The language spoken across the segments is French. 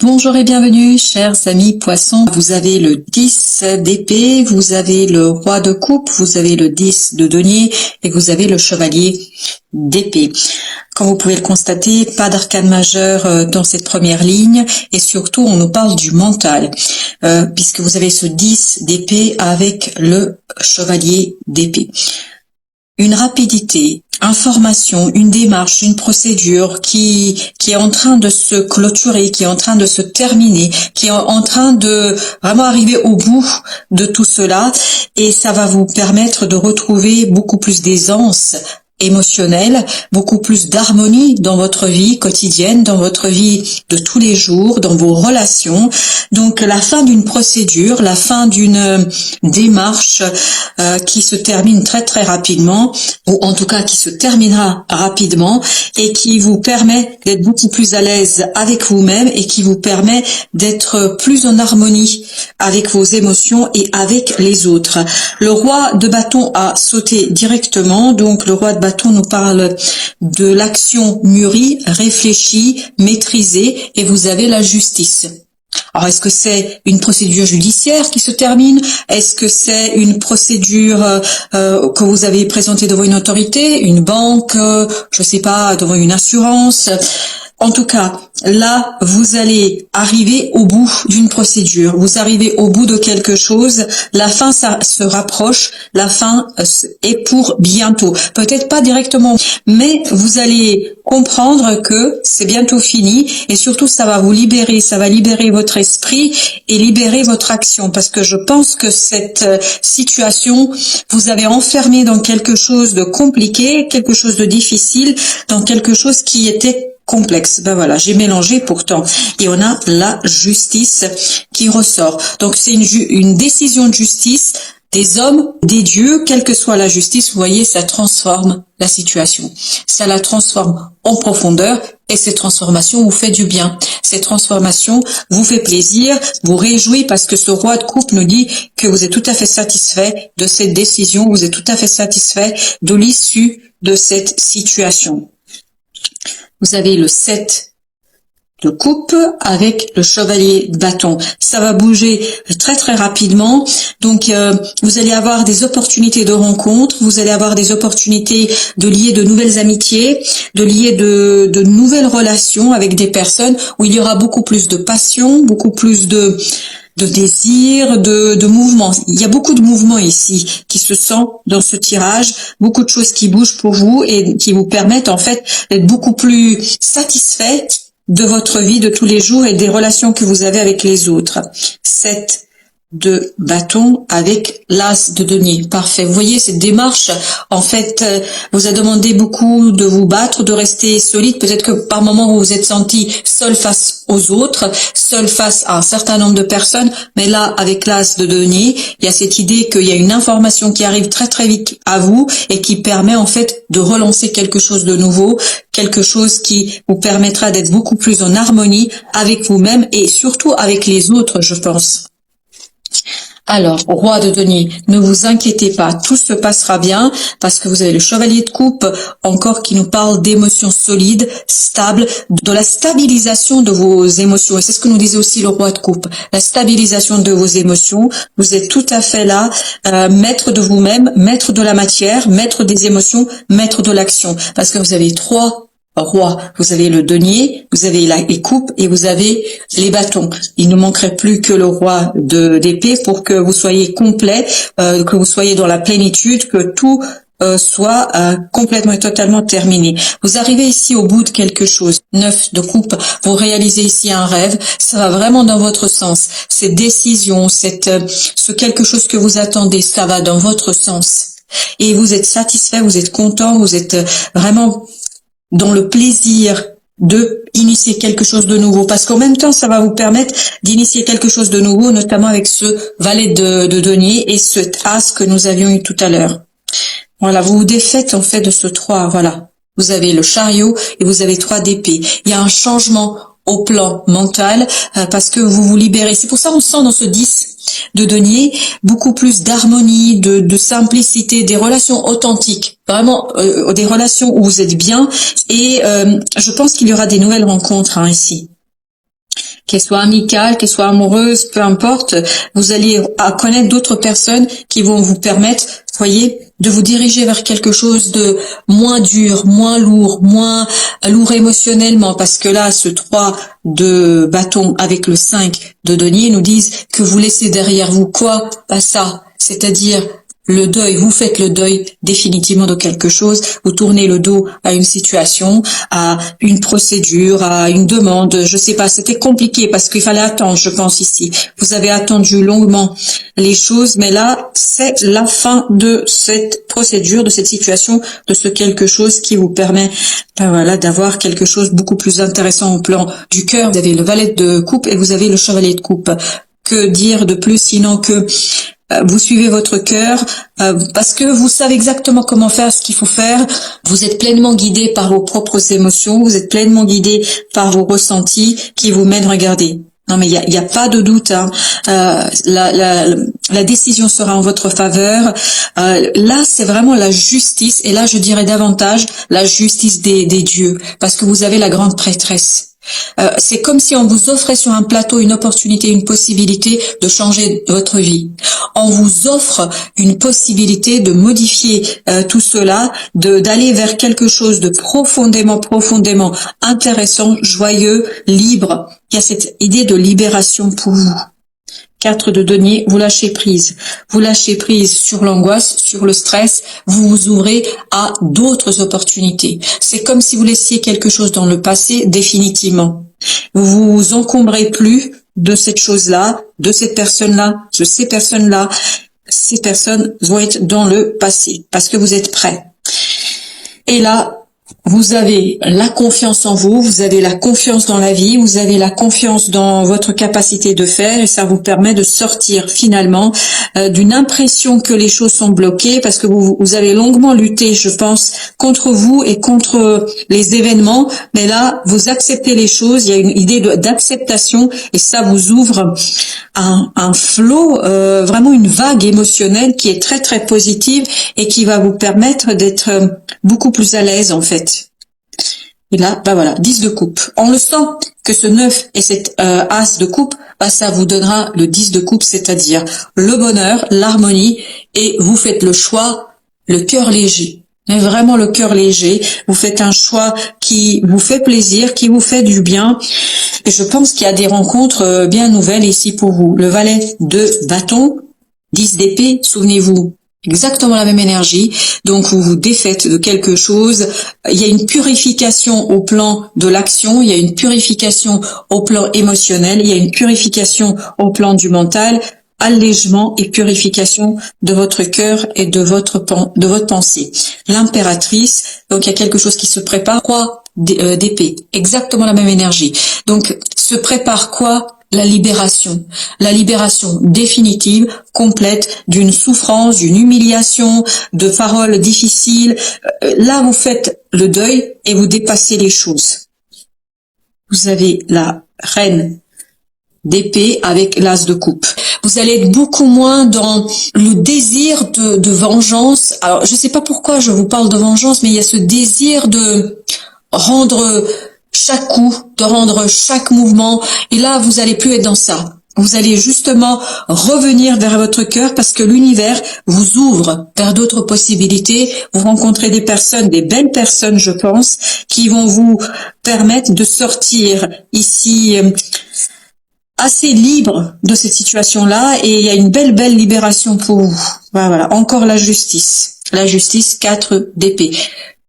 Bonjour et bienvenue, chers amis poissons. Vous avez le 10 d'épée, vous avez le roi de coupe, vous avez le 10 de denier et vous avez le chevalier d'épée. Comme vous pouvez le constater, pas d'arcane majeur dans cette première ligne et surtout on nous parle du mental puisque vous avez ce 10 d'épée avec le chevalier d'épée. Une rapidité, information, une démarche, une procédure qui est en train de se clôturer, qui est en train de se terminer, qui est en train de vraiment arriver au bout de tout cela et ça va vous permettre de retrouver beaucoup plus d'aisance émotionnelle, beaucoup plus d'harmonie dans votre vie quotidienne, dans votre vie de tous les jours, dans vos relations. Donc la fin d'une procédure, la fin d'une démarche qui se termine très très rapidement, ou en tout cas qui se terminera rapidement et qui vous permet d'être beaucoup plus à l'aise avec vous-même et qui vous permet d'être plus en harmonie avec vos émotions et avec les autres. Le roi de bâton a sauté directement, donc le roi de bâton nous parle de l'action mûrie, réfléchie, maîtrisée et vous avez la justice. Alors, est-ce que c'est une procédure judiciaire qui se termine? Est-ce que c'est une procédure que vous avez présentée devant une autorité, une banque, je sais pas, devant une assurance? En tout cas, là, vous allez arriver au bout d'une procédure, vous arrivez au bout de quelque chose, la fin ça se rapproche, la fin est pour bientôt. Peut-être pas directement, mais vous allez comprendre que c'est bientôt fini et surtout ça va vous libérer, ça va libérer votre esprit et libérer votre action parce que je pense que cette situation vous avez enfermé dans quelque chose de compliqué, quelque chose de difficile, dans quelque chose qui était complexe. Ben voilà, j'ai mélangé pourtant. Et on a la justice qui ressort. Donc c'est une décision de justice des hommes, des dieux, quelle que soit la justice, vous voyez, ça transforme la situation. Ça la transforme en profondeur et cette transformation vous fait du bien. Cette transformation vous fait plaisir, vous réjouit parce que ce roi de coupe nous dit que vous êtes tout à fait satisfait de cette décision, vous êtes tout à fait satisfait de l'issue de cette situation. Vous avez le 7 de coupe avec le chevalier de bâton. Ça va bouger très très rapidement. Donc vous allez avoir des opportunités de rencontres, vous allez avoir des opportunités de lier de nouvelles amitiés, de lier de nouvelles relations avec des personnes où il y aura beaucoup plus de passion, beaucoup plus de désir, de mouvement. Il y a beaucoup de mouvements ici qui se sent dans ce tirage, beaucoup de choses qui bougent pour vous et qui vous permettent en fait d'être beaucoup plus satisfait de votre vie de tous les jours et des relations que vous avez avec les autres. 7 de bâton avec l'as de denier. Parfait. Vous voyez, cette démarche, en fait, vous a demandé beaucoup de vous battre, de rester solide. Peut-être que par moment vous vous êtes senti seul face aux autres, seul face à un certain nombre de personnes. Mais là, avec l'as de denier, il y a cette idée qu'il y a une information qui arrive très très vite à vous et qui permet en fait de relancer quelque chose de nouveau, quelque chose qui vous permettra d'être beaucoup plus en harmonie avec vous-même et surtout avec les autres, je pense. Alors, roi de denier, ne vous inquiétez pas, tout se passera bien parce que vous avez le chevalier de coupe encore qui nous parle d'émotions solides, stables, de la stabilisation de vos émotions. Et c'est ce que nous disait aussi le roi de coupe, la stabilisation de vos émotions. Vous êtes tout à fait là, maître de vous-même, maître de la matière, maître des émotions, maître de l'action. Parce que vous avez 3 roi, vous avez le denier, vous avez les coupes et vous avez les bâtons. Il ne manquerait plus que le roi d'épée pour que vous soyez complet, que vous soyez dans la plénitude, que tout soit complètement et totalement terminé. Vous arrivez ici au bout de quelque chose. 9 de coupe, vous réalisez ici un rêve, ça va vraiment dans votre sens. Cette décision, ce quelque chose que vous attendez, ça va dans votre sens. Et vous êtes satisfait, vous êtes content, vous êtes vraiment dans le plaisir de initier quelque chose de nouveau, parce qu'en même temps, ça va vous permettre d'initier quelque chose de nouveau, notamment avec ce valet de denier et cet as que nous avions eu tout à l'heure. Voilà, vous vous défaites en fait de ce 3, voilà. Vous avez le chariot et vous avez 3 d'épée. Il y a un changement au plan mental parce que vous vous libérez. C'est pour ça qu'on sent dans ce 10 de denier beaucoup plus d'harmonie, de simplicité, des relations authentiques, vraiment des relations où vous êtes bien et je pense qu'il y aura des nouvelles rencontres ici. qu'elles soient amicales, qu'elles soient amoureuses, peu importe, vous allez connaître d'autres personnes qui vont vous permettre, voyez, de vous diriger vers quelque chose de moins dur, moins lourd émotionnellement, parce que là, ce 3 de bâton avec le 5 de denier nous disent que vous laissez derrière vous quoi? Pas ça, c'est-à-dire le deuil, vous faites le deuil définitivement de quelque chose, vous tournez le dos à une situation, à une procédure, à une demande, je sais pas, c'était compliqué parce qu'il fallait attendre, je pense ici. Vous avez attendu longuement les choses, mais là, c'est la fin de cette procédure, de cette situation, de ce quelque chose qui vous permet, voilà, d'avoir quelque chose beaucoup plus intéressant au plan du cœur. Vous avez le valet de coupe et vous avez le chevalier de coupe. Que dire de plus sinon que vous suivez votre cœur parce que vous savez exactement comment faire ce qu'il faut faire. Vous êtes pleinement guidé par vos propres émotions, vous êtes pleinement guidé par vos ressentis qui vous mènent, regardez. Non mais il y a pas de doute, hein. La décision sera en votre faveur. Là c'est vraiment la justice et là je dirais davantage la justice des dieux parce que vous avez la grande prêtresse. C'est comme si on vous offrait sur un plateau une opportunité, une possibilité de changer votre vie. On vous offre une possibilité de modifier tout cela, d'aller vers quelque chose de profondément intéressant, joyeux, libre. Il y a cette idée de libération pour vous. 4 de denier, vous lâchez prise. Vous lâchez prise sur l'angoisse, sur le stress, vous vous ouvrez à d'autres opportunités. C'est comme si vous laissiez quelque chose dans le passé définitivement. Vous vous encombrez plus de cette chose-là, de cette personne-là, de ces personnes-là. Ces personnes vont être dans le passé parce que vous êtes prêts. Et là, vous avez la confiance en vous, vous avez la confiance dans la vie, vous avez la confiance dans votre capacité de faire et ça vous permet de sortir finalement d'une impression que les choses sont bloquées parce que vous avez longuement lutté, je pense, contre vous et contre les événements, mais là, vous acceptez les choses, il y a une idée d'acceptation et ça vous ouvre un flot, vraiment une vague émotionnelle qui est très positive et qui va vous permettre d'être beaucoup plus à l'aise en fait. Et là, voilà, 10 de coupe. On le sent que ce 9 et cet as de coupe, ça vous donnera le 10 de coupe, c'est-à-dire le bonheur, l'harmonie, et vous faites le choix, le cœur léger. Mais vraiment le cœur léger, vous faites un choix qui vous fait plaisir, qui vous fait du bien. Et je pense qu'il y a des rencontres bien nouvelles ici pour vous. Le valet de bâton, 10 d'épée, souvenez-vous. Exactement la même énergie, donc vous vous défaites de quelque chose, il y a une purification au plan de l'action, il y a une purification au plan émotionnel, il y a une purification au plan du mental, allègement et purification de votre cœur et de votre pensée. L'impératrice, donc il y a quelque chose qui se prépare, roi d'épée, exactement la même énergie. Donc se prépare quoi? La libération définitive, complète d'une souffrance, d'une humiliation, de paroles difficiles. Là, vous faites le deuil et vous dépassez les choses. Vous avez la reine d'épée avec l'as de coupe. Vous allez être beaucoup moins dans le désir de vengeance. Alors, je sais pas pourquoi je vous parle de vengeance, mais il y a ce désir de rendre chaque coup, de rendre chaque mouvement. Et là, vous allez plus être dans ça. Vous allez justement revenir vers votre cœur parce que l'univers vous ouvre vers d'autres possibilités. Vous rencontrez des personnes, des belles personnes, je pense, qui vont vous permettre de sortir ici assez libre de cette situation-là. Et il y a une belle libération pour vous. Voilà, encore la justice. La justice, 4 d'épée.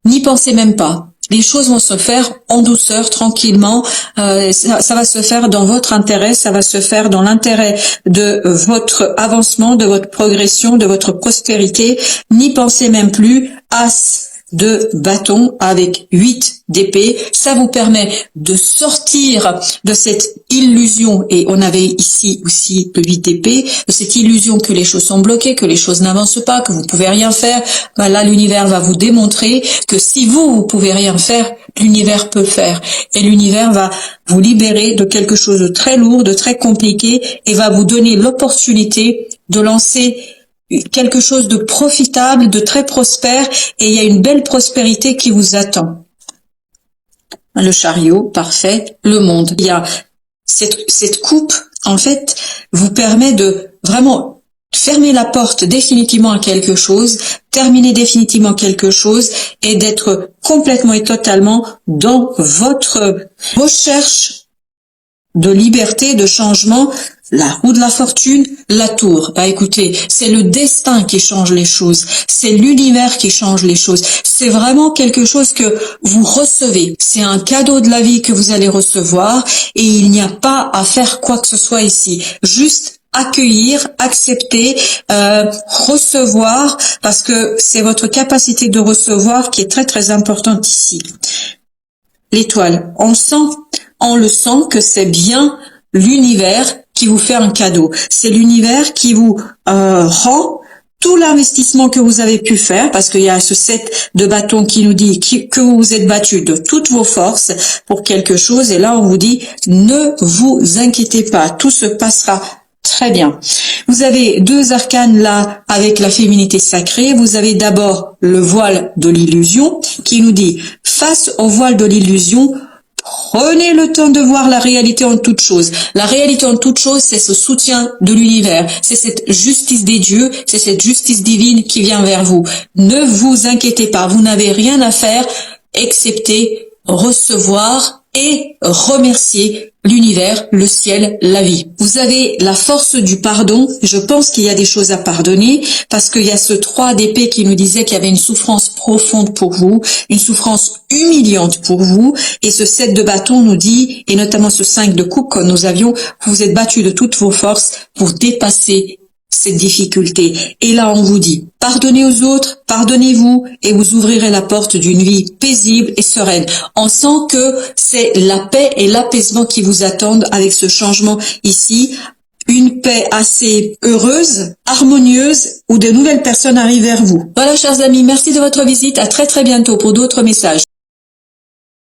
N'y pensez même pas. Les choses vont se faire en douceur, tranquillement. Ça va se faire dans votre intérêt, ça va se faire dans l'intérêt de votre avancement, de votre progression, de votre prospérité. N'y pensez même plus. As de bâton avec 8 d'épée, ça vous permet de sortir de cette illusion, et on avait ici aussi le 8 d'épée, de cette illusion que les choses sont bloquées, que les choses n'avancent pas, que vous pouvez rien faire. Là, l'univers va vous démontrer que si vous pouvez rien faire, l'univers peut faire, et l'univers va vous libérer de quelque chose de très lourd, de très compliqué, et va vous donner l'opportunité de lancer quelque chose de profitable, de très prospère, et il y a une belle prospérité qui vous attend. Le chariot, parfait, le monde. Il y a cette coupe, en fait, vous permet de vraiment fermer la porte définitivement à quelque chose, terminer définitivement quelque chose et d'être complètement et totalement dans votre recherche de liberté, de changement. La roue de la fortune, la tour. Bah écoutez, c'est le destin qui change les choses, c'est l'univers qui change les choses. C'est vraiment quelque chose que vous recevez. C'est un cadeau de la vie que vous allez recevoir et il n'y a pas à faire quoi que ce soit ici. Juste accueillir, accepter, recevoir, parce que c'est votre capacité de recevoir qui est très très importante ici. L'étoile, on le sent que c'est bien l'univers qui vous fait un cadeau. C'est l'univers qui vous rend tout l'investissement que vous avez pu faire, parce qu'il y a ce 7 de bâton qui nous dit que vous vous êtes battu de toutes vos forces pour quelque chose. Et là, on vous dit, ne vous inquiétez pas, tout se passera très bien. Vous avez 2 arcanes là avec la féminité sacrée. Vous avez d'abord le voile de l'illusion qui nous dit, face au voile de l'illusion, prenez le temps de voir la réalité en toute chose. La réalité en toute chose, c'est ce soutien de l'univers. C'est cette justice des dieux, c'est cette justice divine qui vient vers vous. Ne vous inquiétez pas, vous n'avez rien à faire excepté recevoir et remercier l'univers, le ciel, la vie. Vous avez la force du pardon. Je pense qu'il y a des choses à pardonner parce qu'il y a ce 3 d'épée qui nous disait qu'il y avait une souffrance profonde pour vous, une souffrance humiliante pour vous. Et ce 7 de bâton nous dit, et notamment ce 5 de coupe que nous avions, vous vous êtes battu de toutes vos forces pour dépasser cette difficulté. Et là, on vous dit, pardonnez aux autres, pardonnez-vous, et vous ouvrirez la porte d'une vie paisible et sereine. On sent que c'est la paix et l'apaisement qui vous attendent avec ce changement ici. Une paix assez heureuse, harmonieuse, où de nouvelles personnes arrivent vers vous. Voilà, chers amis, merci de votre visite. À très très bientôt pour d'autres messages.